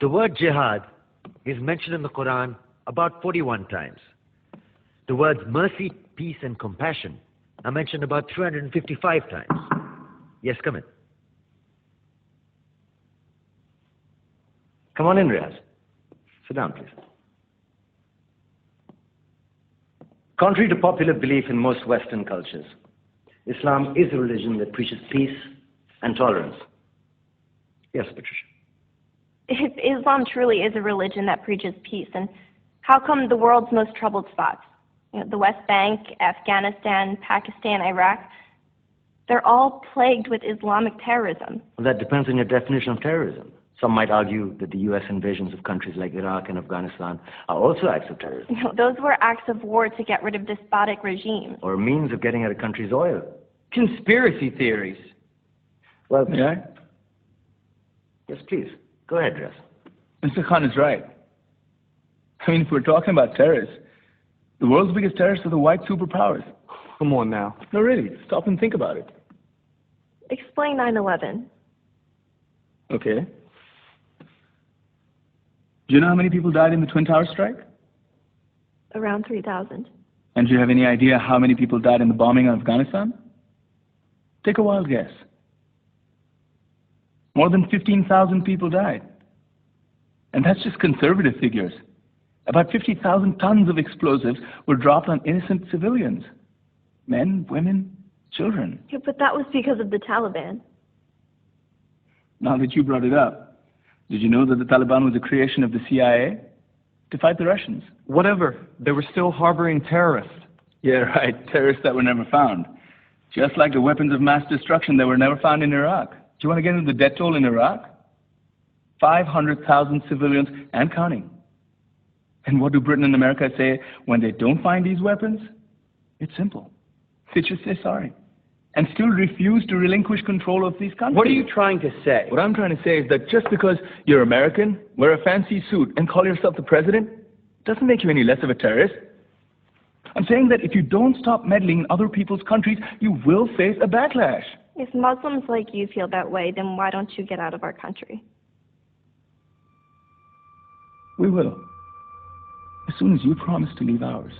The word jihad is mentioned in the Quran about 41 times. The words mercy, peace, and compassion are mentioned about 355 times. Yes, come in. Come on in, Riaz. Sit down, please. Contrary to popular belief in most Western cultures, Islam is a religion that preaches peace and tolerance. Yes, Patricia. If Islam truly is a religion that preaches peace, then how come the world's most troubled spots, the West Bank, Afghanistan, Pakistan, Iraq, they're all plagued with Islamic terrorism? Well, that depends on your definition of terrorism. Some might argue that the U.S. invasions of countries like Iraq and Afghanistan are also acts of terrorism. Those were acts of war to get rid of despotic regimes. Or a means of getting at a country's oil. Conspiracy theories. Well, May I? Yes, please. Go ahead, Riaz. Mr. Khan is right. I mean, if we're talking about terrorists, the world's biggest terrorists are the white superpowers. Come on now. No, really. Stop and think about it. Explain 9/11. Okay. Do you know how many people died in the Twin Towers strike? Around 3,000. And do you have any idea how many people died in the bombing of Afghanistan? Take a wild guess. More than 15,000 people died. And that's just conservative figures. About 50,000 tons of explosives were dropped on innocent civilians. Men, women, children. Yeah, but that was because of the Taliban. Now that you brought it up, did you know that the Taliban was a creation of the CIA to fight the Russians? Whatever. They were still harboring terrorists. Yeah, right. Terrorists that were never found. Just like the weapons of mass destruction that were never found in Iraq. Do you want to get into the death toll in Iraq? 500,000 civilians and counting. And what do Britain and America say when they don't find these weapons? It's simple. They just say sorry. And still refuse to relinquish control of these countries. What are you trying to say? What I'm trying to say is that just because you're American, wear a fancy suit, and call yourself the president, doesn't make you any less of a terrorist. I'm saying that if you don't stop meddling in other people's countries, you will face a backlash. If Muslims like you feel that way, then why don't you get out of our country? We will. As soon as you promise to leave ours.